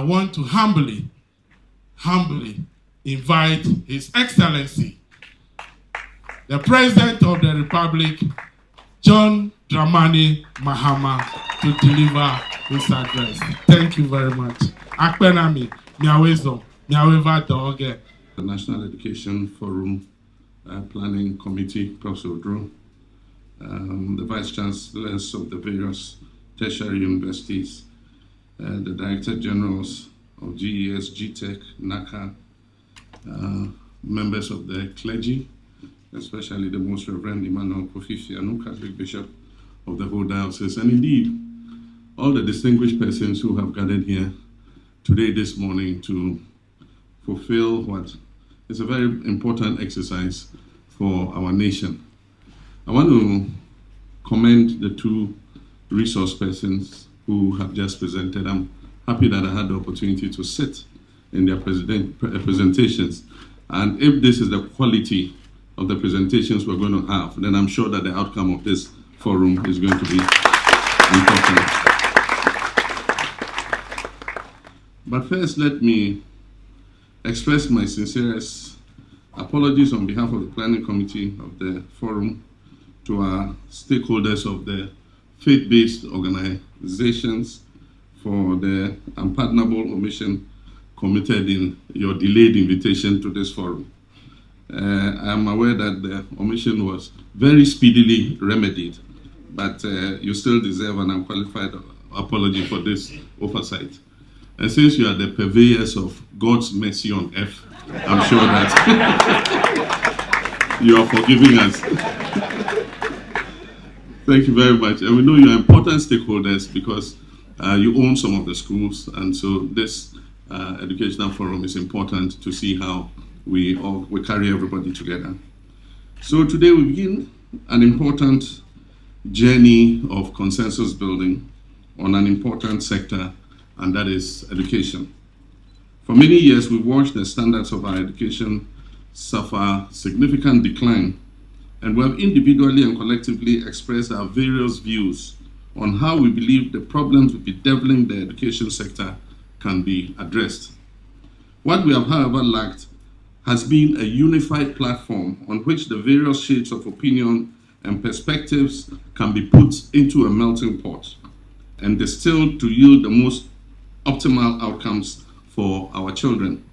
I want to humbly invite His Excellency, the President of the Republic, John Mahama, to deliver his address. Thank you very much. Akpenami, miawezo, miaweva doge. The National Education Forum Planning Committee, Professor Odro, the Vice Chancellors of the various tertiary universities, the Director Generals of GES, GTech, NACA, members of the clergy, especially the Most Reverend Emmanuel Kofifianu, Catholic Bishop of the whole diocese, and indeed all the distinguished persons who have gathered here today, this morning, to fulfill what is a very important exercise for our nation. I want to commend the two resource persons who have just presented. I'm happy that I had the opportunity to sit in their presentations. And if this is the quality of the presentations we're going to have, then I'm sure that the outcome of this forum is going to be important. But first, let me express my sincerest apologies on behalf of the planning committee of the forum to our stakeholders of the faith-based organizations for the unpardonable omission committed in your delayed invitation to this forum. I am aware that the omission was very speedily remedied, but you still deserve an unqualified apology for this oversight. And since you are the purveyors of God's mercy on earth, I'm sure that you are forgiving us. Thank you very much. And we know you are important stakeholders because you own some of the schools, and so this educational forum is important to see how we carry everybody together. So today we begin an important journey of consensus building on an important sector, and that is education. For many years, we watched the standards of our education suffer significant decline, and we have individually and collectively expressed our various views on how we believe the problems bedeviling the education sector can be addressed. What we have, however, lacked has been a unified platform on which the various shades of opinion and perspectives can be put into a melting pot and distilled to yield the most optimal outcomes for our children.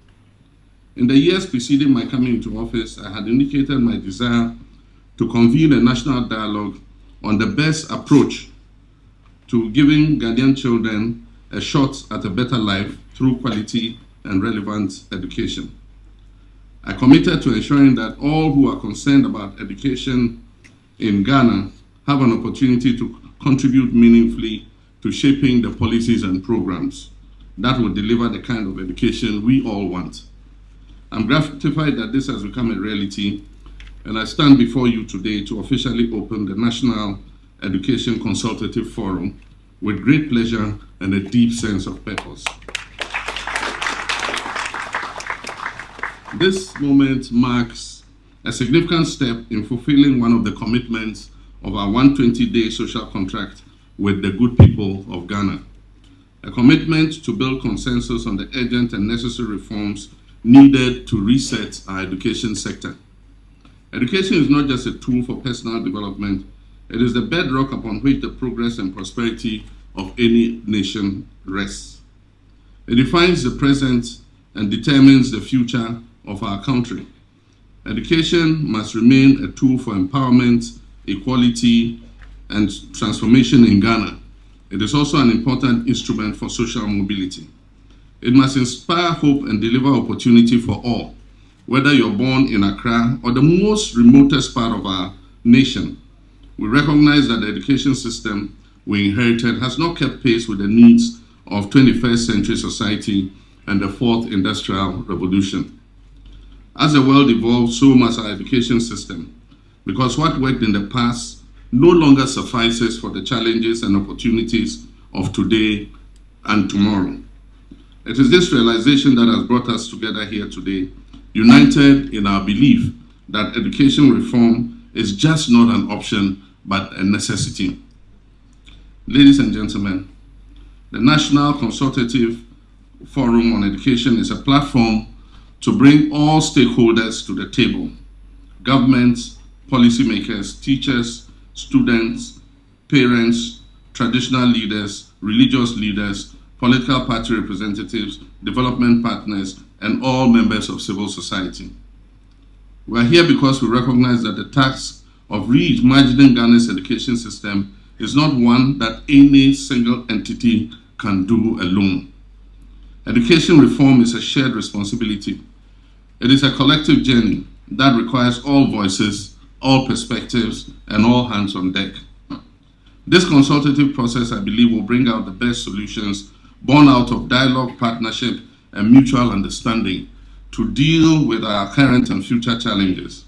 In the years preceding my coming into office, I had indicated my desire to convene a national dialogue on the best approach to giving Ghanaian children a shot at a better life through quality and relevant education. I committed to ensuring that all who are concerned about education in Ghana have an opportunity to contribute meaningfully to shaping the policies and programs that will deliver the kind of education we all want. I'm gratified that this has become a reality, and I stand before you today to officially open the National Education Consultative Forum with great pleasure and a deep sense of purpose. This moment marks a significant step in fulfilling one of the commitments of our 120-day social contract with the good people of Ghana, a commitment to build consensus on the urgent and necessary reforms needed to reset our education sector. Education is not just a tool for personal development, it is the bedrock upon which the progress and prosperity of any nation rests. It defines the present and determines the future of our country. Education must remain a tool for empowerment, equality, and transformation in Ghana. It is also an important instrument for social mobility. It must inspire hope and deliver opportunity for all, whether you're born in Accra or the most remotest part of our nation. We recognize that the education system we inherited has not kept pace with the needs of 21st century society and the fourth industrial revolution. As the world evolves, so must our education system, because what worked in the past no longer suffices for the challenges and opportunities of today and tomorrow. It is this realization that has brought us together here today, united in our belief that education reform is just not an option, but a necessity. Ladies and gentlemen, the National Consultative Forum on Education is a platform to bring all stakeholders to the table: governments, policymakers, teachers, students, parents, traditional leaders, religious leaders, political party representatives, development partners, and all members of civil society. We are here because we recognize that the task of reimagining Ghana's education system is not one that any single entity can do alone. Education reform is a shared responsibility. It is a collective journey that requires all voices, all perspectives, and all hands on deck. This consultative process, I believe, will bring out the best solutions born out of dialogue, partnership, and mutual understanding to deal with our current and future challenges.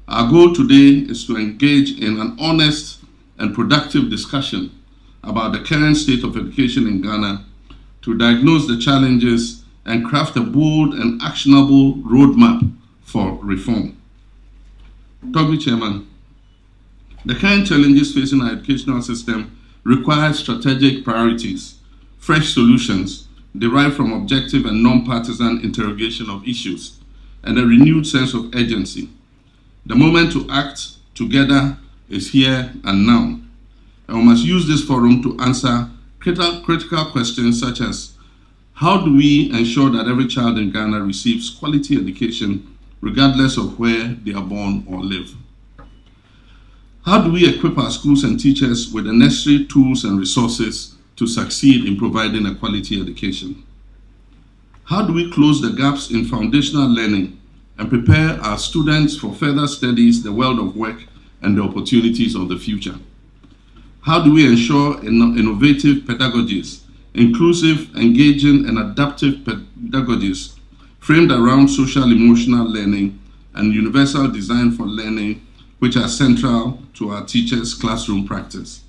Our goal today is to engage in an honest and productive discussion about the current state of education in Ghana, to diagnose the challenges and craft a bold and actionable roadmap for reform. Toby Chairman, the current challenges facing our educational system require strategic priorities, fresh solutions derived from objective and non-partisan interrogation of issues, and a renewed sense of urgency. The moment to act together is here and now, and we must use this forum to answer critical questions such as: how do we ensure that every child in Ghana receives quality education regardless of where they are born or live? How do we equip our schools and teachers with the necessary tools and resources to succeed in providing a quality education? How do we close the gaps in foundational learning and prepare our students for further studies, the world of work, and the opportunities of the future? How do we ensure innovative pedagogies, inclusive, engaging, and adaptive pedagogies framed around social emotional learning and universal design for learning, which are central to our teachers' classroom practice?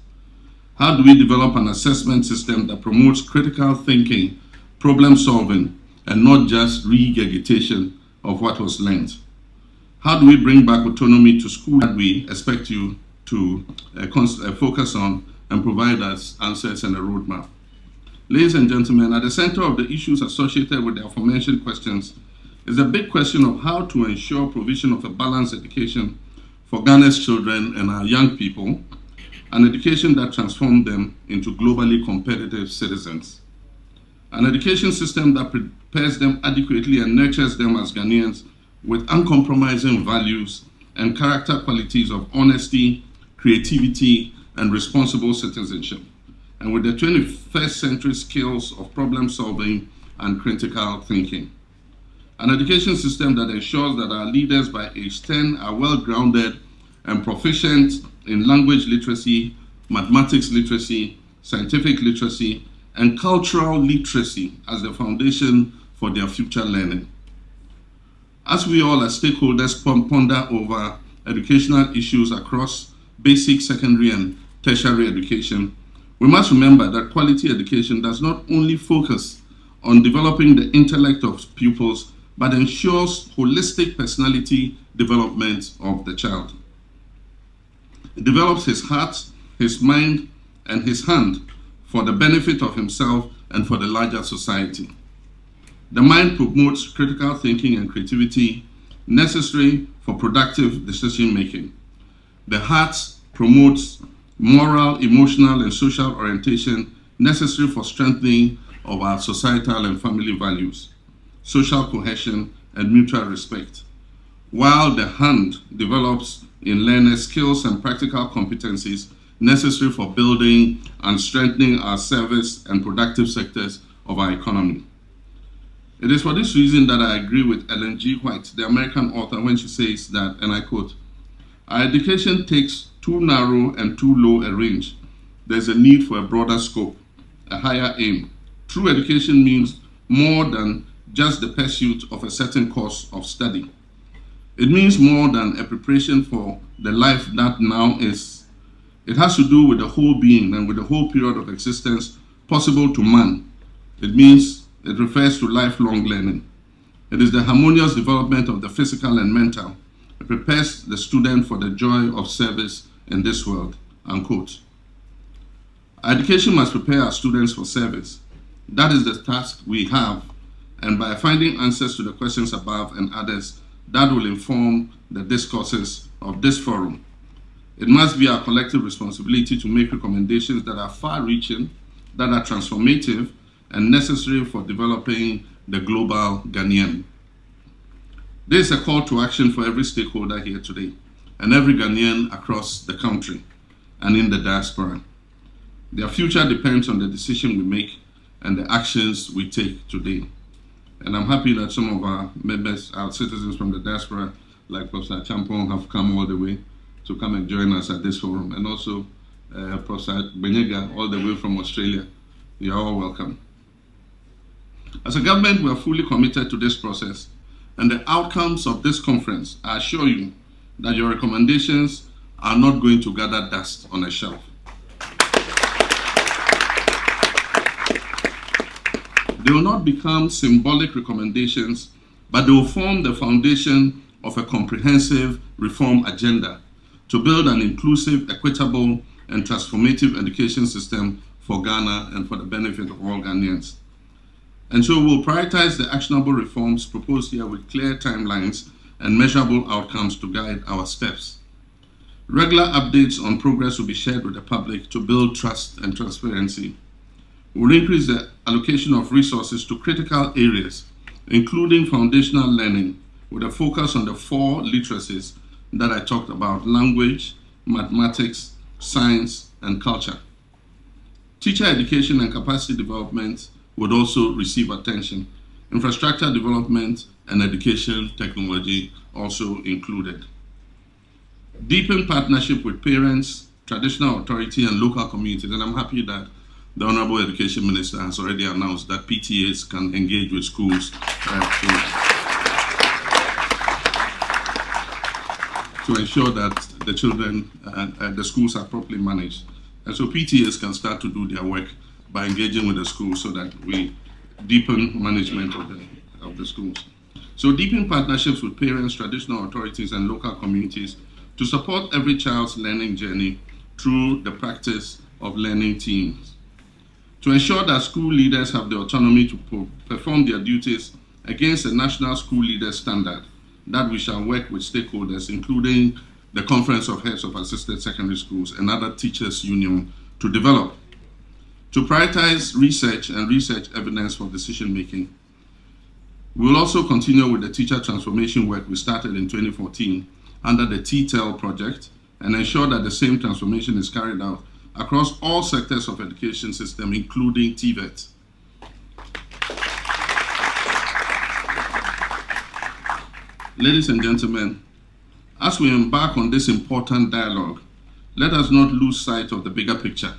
How do we develop an assessment system that promotes critical thinking, problem solving, and not just regurgitation of what was learned? How do we bring back autonomy to school that we expect you to focus on and provide us answers and a roadmap? Ladies and gentlemen, at the center of the issues associated with the aforementioned questions is the big question of how to ensure provision of a balanced education for Ghana's children and our young people, an education that transforms them into globally competitive citizens, an education system that prepares them adequately and nurtures them as Ghanaians with uncompromising values and character qualities of honesty, creativity, and responsible citizenship, and with the 21st century skills of problem solving and critical thinking. An education system that ensures that our leaders by age 10 are well-grounded and proficient in language literacy, mathematics literacy, scientific literacy, and cultural literacy as the foundation for their future learning. As we all as stakeholders ponder over educational issues across basic, secondary, and tertiary education, we must remember that quality education does not only focus on developing the intellect of pupils, but ensures holistic personality development of the child. It develops his heart, his mind, and his hand for the benefit of himself and for the larger society. The mind promotes critical thinking and creativity necessary for productive decision making. The heart promotes moral, emotional, and social orientation necessary for strengthening of our societal and family values, social cohesion, and mutual respect, while the hand develops in learners skills and practical competencies necessary for building and strengthening our service and productive sectors of our economy. It is for this reason that I agree with Ellen G. White, the American author, when she says that, and I quote, "Our education takes too narrow and too low a range. There's a need for a broader scope, a higher aim. True education means more than just the pursuit of a certain course of study. It means more than a preparation for the life that now is. It has to do with the whole being and with the whole period of existence possible to man. It refers to lifelong learning. It is the harmonious development of the physical and mental. It prepares the student for the joy of service in this world," unquote. Our education must prepare our students for service, That is the task we have, and by finding answers to the questions above and others, that will inform the discourses of this forum. It must be our collective responsibility to make recommendations that are far-reaching, that are transformative, and necessary for developing the global Ghanaian. This is a call to action for every stakeholder here today, and every Ghanaian across the country and in the diaspora. Their future depends on the decision we make and the actions we take today. And I'm happy that some of our members, our citizens from the diaspora, like Professor Champon, have come all the way to come and join us at this forum. And also Professor Benyega, all the way from Australia. You are all welcome. As a government, we are fully committed to this process, and the outcomes of this conference, I assure you that your recommendations are not going to gather dust on a shelf. They will not become symbolic recommendations, but they will form the foundation of a comprehensive reform agenda to build an inclusive, equitable, and transformative education system for Ghana and for the benefit of all Ghanaians. And so we'll prioritize the actionable reforms proposed here with clear timelines and measurable outcomes to guide our steps. Regular updates on progress will be shared with the public to build trust and transparency. We'll increase the allocation of resources to critical areas, including foundational learning, with a focus on the 4 literacies that I talked about: language, mathematics, science, and culture. Teacher education and capacity development would also receive attention. Infrastructure development and education technology also included. Deepen partnership with parents, traditional authority, and local communities. And I'm happy that the Honorable Education Minister has already announced that PTAs can engage with schools to ensure that the children and the schools are properly managed. And so PTAs can start to do their work by engaging with the schools so that we deepen management of the schools. So deepen partnerships with parents, traditional authorities, and local communities to support every child's learning journey through the practice of learning teams. To ensure that school leaders have the autonomy to perform their duties against a national school leader standard, that we shall work with stakeholders, including the Conference of Heads of Assisted Secondary Schools and other teachers' union, to develop. To prioritize research and research evidence for decision making. We will also continue with the teacher transformation work we started in 2014 under the TTEL project and ensure that the same transformation is carried out across all sectors of education system, including TVET. Ladies and gentlemen, as we embark on this important dialogue, let us not lose sight of the bigger picture.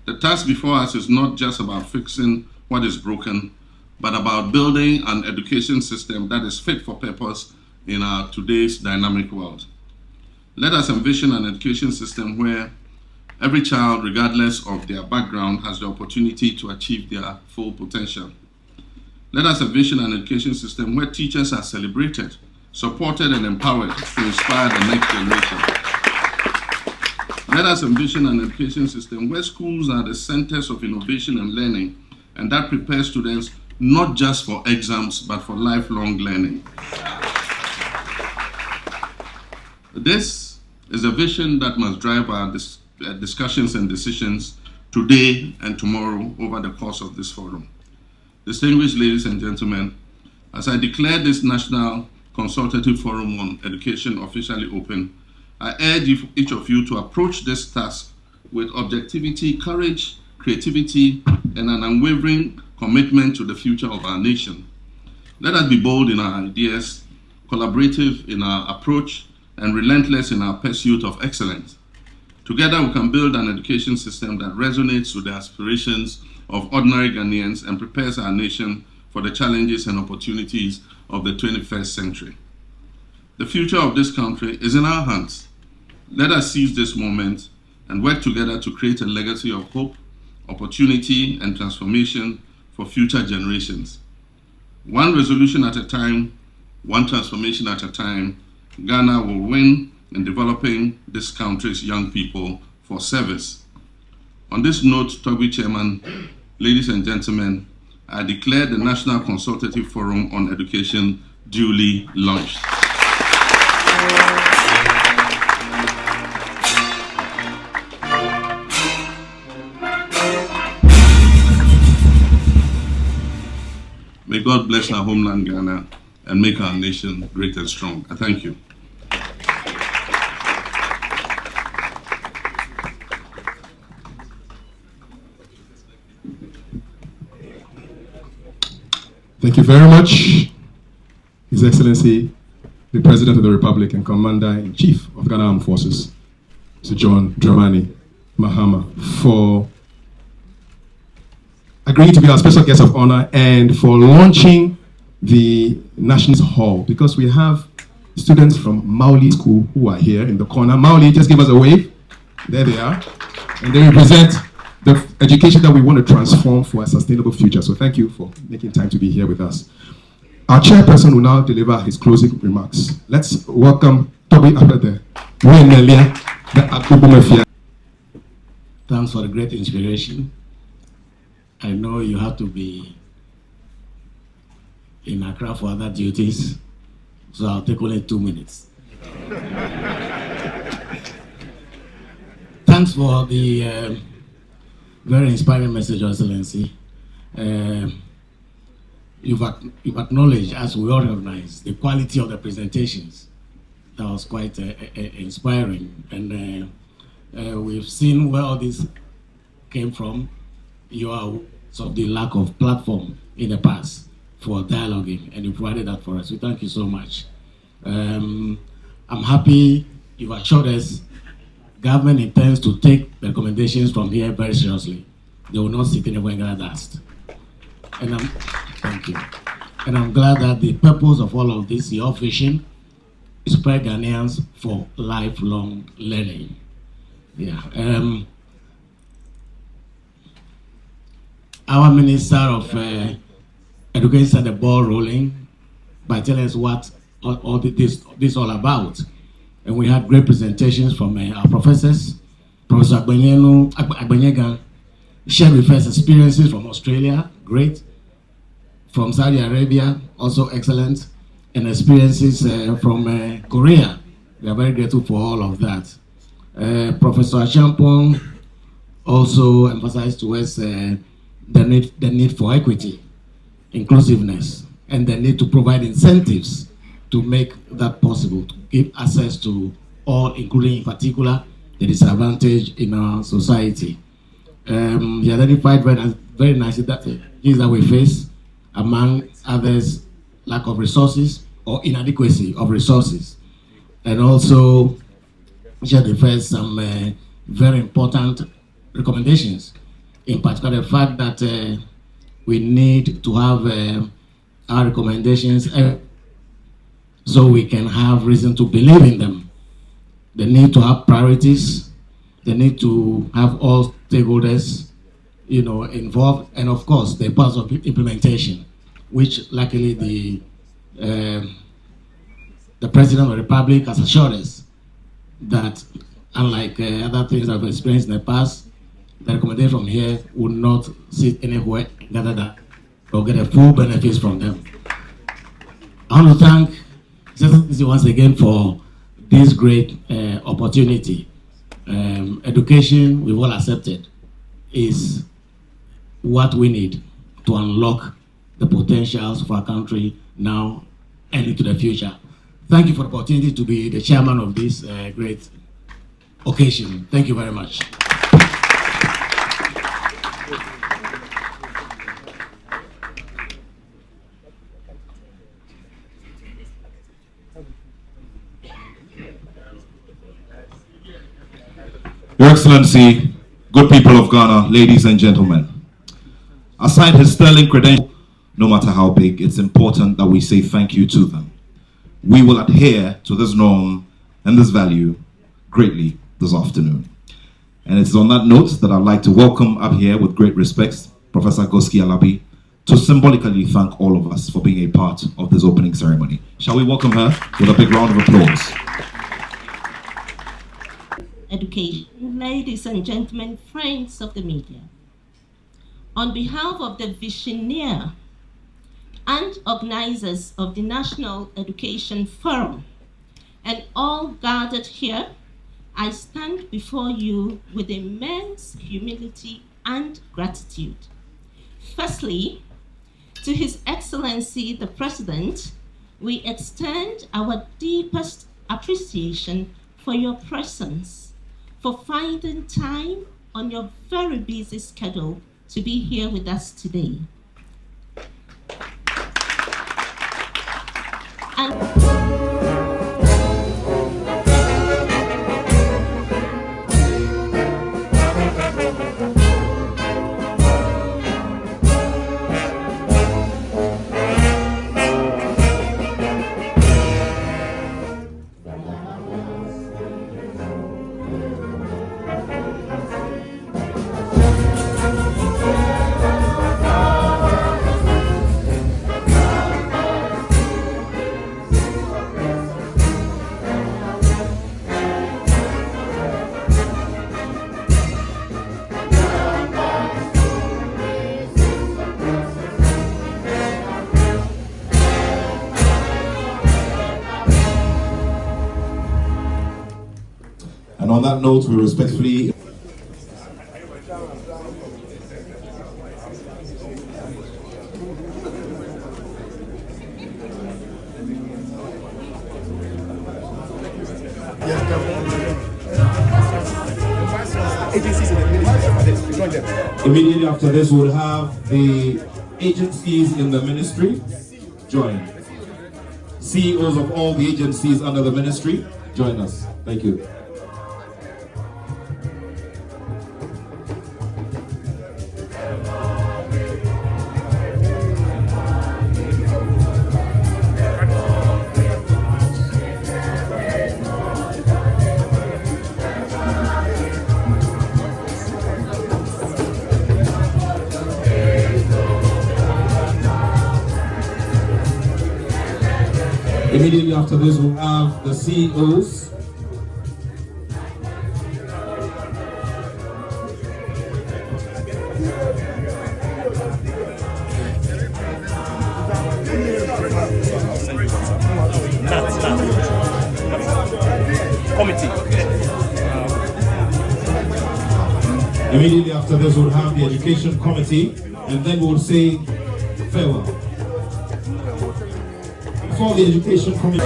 The task before us is not just about fixing what is broken, but about building an education system that is fit for purpose in our today's dynamic world. Let us envision an education system where every child, regardless of their background, has the opportunity to achieve their full potential. Let us envision an education system where teachers are celebrated, supported, and empowered to inspire the next generation. Let us envision an education system where schools are the centers of innovation and learning, and that prepares students not just for exams, but for lifelong learning. This is a vision that must drive our discussions and decisions today and tomorrow over the course of this forum. Distinguished ladies and gentlemen, as I declare this National Consultative Forum on Education officially open, I urge each of you to approach this task with objectivity, courage, creativity, and an unwavering commitment to the future of our nation. Let us be bold in our ideas, collaborative in our approach, and relentless in our pursuit of excellence. Together, we can build an education system that resonates with the aspirations of ordinary Ghanaians and prepares our nation for the challenges and opportunities of the 21st century. The future of this country is in our hands. Let us seize this moment and work together to create a legacy of hope, opportunity, and transformation for future generations. One resolution at a time, one transformation at a time, Ghana will win in developing this country's young people for service. On this note, Toby Chairman, Ladies and gentlemen, I declare the National Consultative Forum on Education duly launched. May God bless our homeland, Ghana, and make our nation great and strong. I thank you. Thank you very much, His Excellency, the President of the Republic and Commander-in-Chief of Ghana Armed Forces, Mr. John Dramani Mahama, for agreeing to be our special guest of honor and for launching the National Hall, because we have students from Mauli School who are here in the corner. Mauli, just give us a wave. There they are. And they represent the education that we want to transform for a sustainable future. So thank you for making time to be here with us. Our chairperson will now deliver his closing remarks. Let's welcome Toby Abede. Thanks for the great inspiration. I know you have to be in Accra for other duties, so I'll take only 2 minutes. Thanks for the very inspiring message, Your Excellency. You've acknowledged, as we all recognize, the quality of the presentations. That was quite inspiring. And we've seen where all this came from. You are of the lack of platform in the past for dialoguing, and you provided that for us. We thank you so much. I'm happy you've assured us government intends to take the recommendations from here very seriously. They will not sit anywhere and get dust. And thank you. And I'm glad that the purpose of all of this, your vision, is prepare Ghanaians for lifelong learning. Yeah. Our Minister of Education set the ball rolling by telling us what all this all about. And we had great presentations from our professors. Professor Agbanyegan shared with us experiences from Australia, great. From Saudi Arabia, also excellent. And experiences from Korea. We are very grateful for all of that. Professor Champong also emphasized to us the need for equity, inclusiveness, and the need to provide incentives to make that possible, to give access to all, including in particular the disadvantaged in our society. He identified very nicely that things that we face, among others, lack of resources or inadequacy of resources, and also shared with us some very important recommendations. In particular, the fact that we need to have our recommendations so we can have reason to believe in them. The need to have priorities, the need to have all stakeholders, involved, and of course the parts of implementation, which luckily the President of the Republic has assured us that, unlike other things I've experienced in the past, the recommendation from here would not sit anywhere gather that or get a full benefits from them. I want to thank CCC once again for this great opportunity. Education, we've all accepted, is what we need to unlock the potentials of our country now and into the future. Thank you for the opportunity to be the chairman of this great occasion. Thank you very much. Your Excellency, good people of Ghana, ladies and gentlemen. Aside his sterling credentials, no matter how big, it's important that we say thank you to them. We will adhere to this norm and this value greatly this afternoon. And it's on that note that I'd like to welcome up here with great respect, Professor Goski Alabi, to symbolically thank all of us for being a part of this opening ceremony. Shall we welcome her with a big round of applause? Education. Ladies and gentlemen, friends of the media, On behalf of the visioneer and organizers of the National Education Forum and all gathered here, I stand before you with immense humility and gratitude. Firstly, to His Excellency the President, we extend our deepest appreciation for your presence, for finding time on your very busy schedule to be here with us today. And on that note, we respectfully immediately after this, we'll have the agencies in the ministry join. CEOs of all the agencies under the ministry, join us. Thank you. Immediately after this, we'll have the CEOs. Immediately after this, we'll have the education committee, and then we'll say farewell. For the education committee.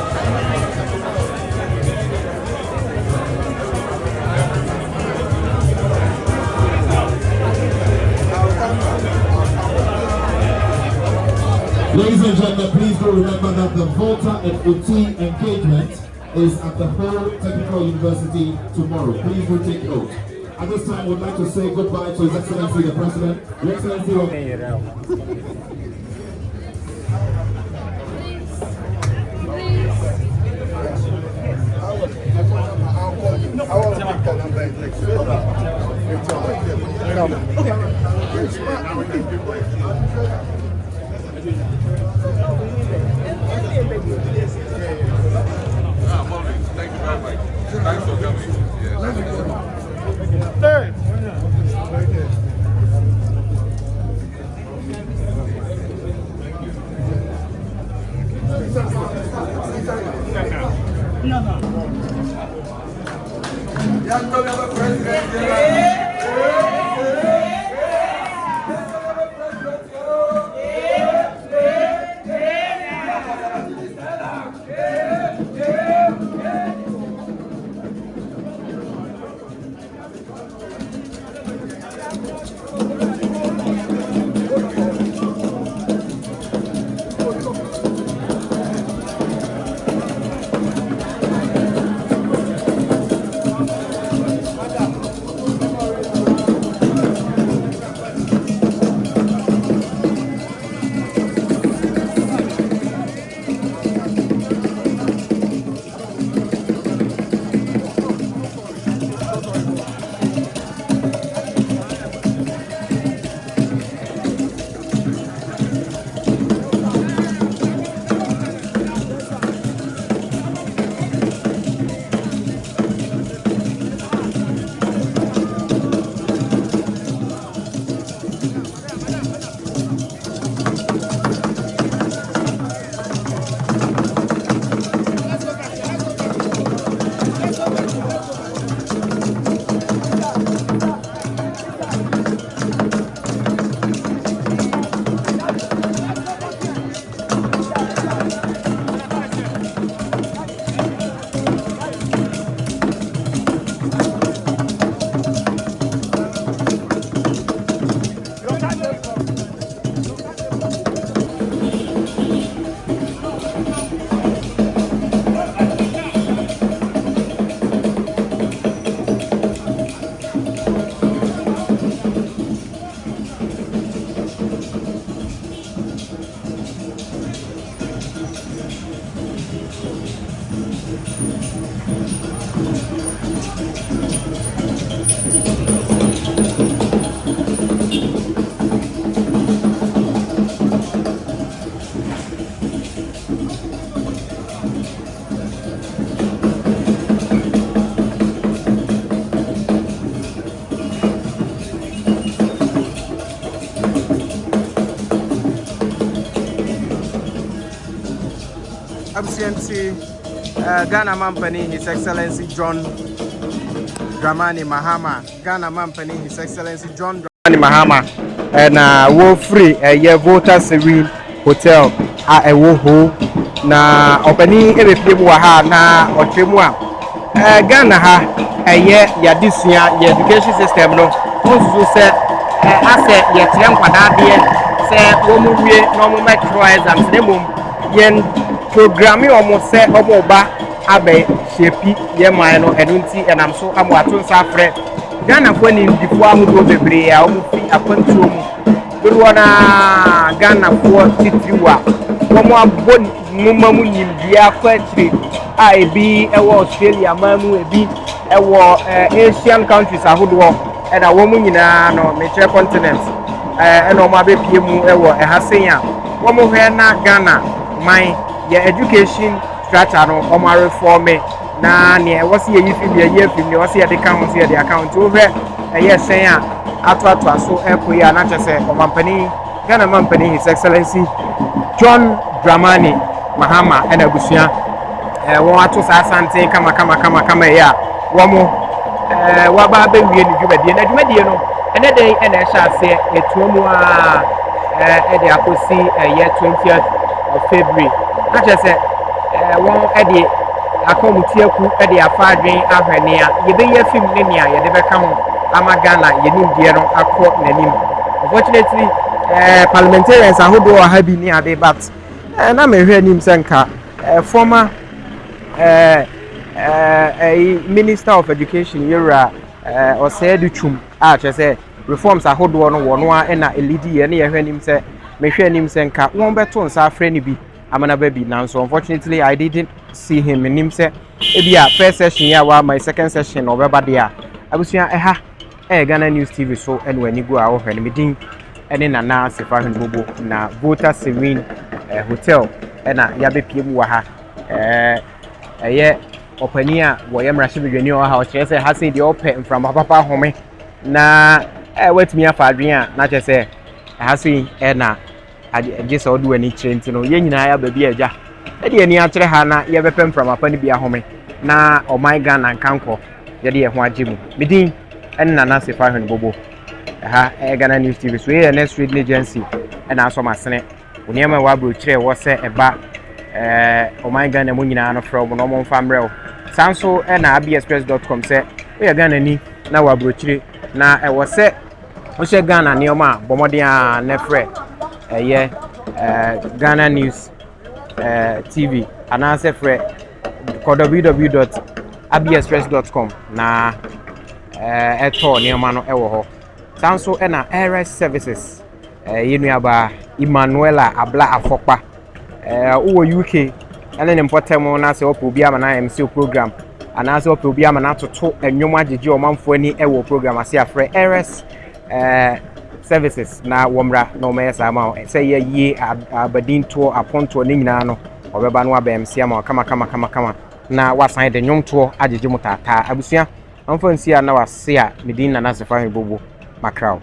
Ladies and gentlemen, please do remember that the Volta and OT engagement is at the Whole Technical University tomorrow. Please do take note. At this time, I would like to say goodbye to His Excellency the President. Your Excellency Thank you very much. Thanks for coming. Absentee Ghana Mampany, His Excellency John Dramani Mahama. Ghana Mampany, His Excellency John Dramani Mahama. And we're free a Volta Serene Hotel at a woho. Na openi ebepiem wa ha na otwemu a Ghana ha eye yadesua ye education system no ozuzu se ase ye tere nkwada de se wo mu wie na mo metro exams ne mom yen program omo se omo ba abe shepi ye man no enunti enam so amo atonsa frɛ Ghana fo ni ndifo ahudo bebre a omo fi akwantuo mu do na Ghana fo titiriwa omo abon mumamu nyimdia kwatri a ebi ewo Australia mamu ebi ewo Asian countries ahodo e na wo mu nyina no metre continent e na omo abepie mu ewo ehasen a wo mo hwe na Ghana man ye education structure no omo reform na ne wo se ye yifi ye yefim ne wo se ye de kan wo se ye de account wo hwe ye sen a ato so ekoyi a na chese omampani Ghana Mampany His Excellency John Dramani Mahama and Abusia won ato sa asante kama ya womo waba be wie ni dwumadi no ene den ene sha se etuomu a de akosi year 20th of February na chese won de akomutiaku de afadwen ahwene a ye be ye film ne nia ye de beka ho ama Ghana ye nim die no akọ nanim. Unfortunately parliamentarians ahodo ha bi ni ade but na me hwe nim senka former Minister of Education Yura Osedu Chum chese reforms ahodo no wono a na elidi ye na ye hwe nim se me hwe nim senka won beto nsa afre ni bi amana ba bi na so unfortunately I didn't see him nim se ebia first session ya wa my second session obeba dia abusua Ghana News TV so ene wani go a wo hwe ni medin ene nana sefa hwen bobo na Volta Serene Hotel ena ya bepie mu wa ha eye opani a wo ye mrahye bedwani o ha o kire se ha se de ope mfram papa home na watumi afa adwen a na kire se ha se ena age se odu ani kire ntino ye nyina ya ba bi agya e de ani a kire ha na ye bepe mfram papa ni bia home na o my Ghana nkanko ye de ye ho agye mu medin ene nana sefa hwen bobo Ghana News TV so here next reading agency and also masene oniema wa bro kire wo se eba o my Ghana mo nyina no from no mo famrel sanso na abexpress.com se we Ghana ni na wa bro kire na wo se o se Ghana ni o ma bomodin a na frɛ Ghana News TV ana se frɛ www.abexpress.com na eto ni o ma no ewo ho sanso na air services yenuaba Emmanuela abla afokpa uwo UK ene ne mpotemo na se opo bia na MC program ana se opo bia na toto enwom agege omanfo ani ewo program ase afre RS services na womra no mesa ma se ye yi abadinto aponto ne nyina no obeba no aba MC ama kama na wasan de nwomto agege mutata abusua amfa nsia na wase a medin na nasefa bobo Macau.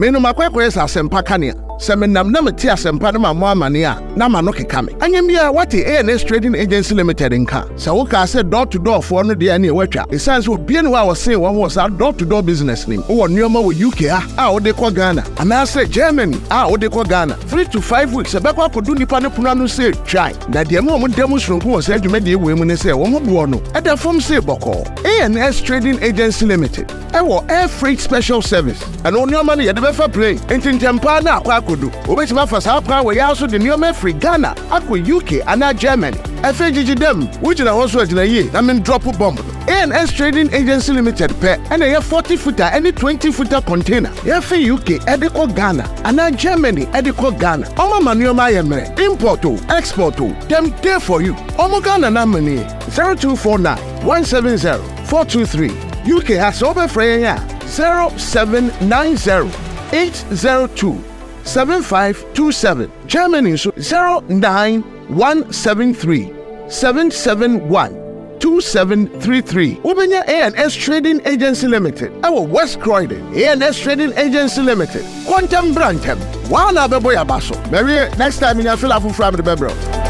me no makwekwe sa sempa kania se me nam na me ti asempa no ma mo amane a na ma no keka me anyam bia what ANS Trading Agency Limited nka se wo ka se door to door for no de na e watwa e sense obi ne wa wo se wo wo sa door to door business nim wo nneoma wo UK a wo de ko Ghana ana se Germany a wo de ko Ghana 3 to 5 weeks e be kwa kodu nipa ne pono no se try na de mo demonstration ko se adwuma de we mu ne se wo mo bo no e da form se boko ANS Trading Agency Limited e wo air freight special service and nneoma ne ye de be fa plane entintempa na akwa kodu obetima fa sa kwa we ya so de nneoma free Ghana akwa UK ana Germany FGG dem which na also agina ye na men drop bomb ANS Trading Agency Limited pe and a 40 footer any 20 footer container ye for UK ediko Ghana ana Germany ediko Ghana omo manuoma ye mere import o export o dem there for you omo Ghana na money 0249 170 423 UK has over free 0790 802 7527 Germany so 09173 771 2733 Ubenya ANS Trading Agency Limited our West Croydon ANS Trading Agency Limited Quantum Brantem Wana Beboya Basso Mary next time in your fill up from the Bebro.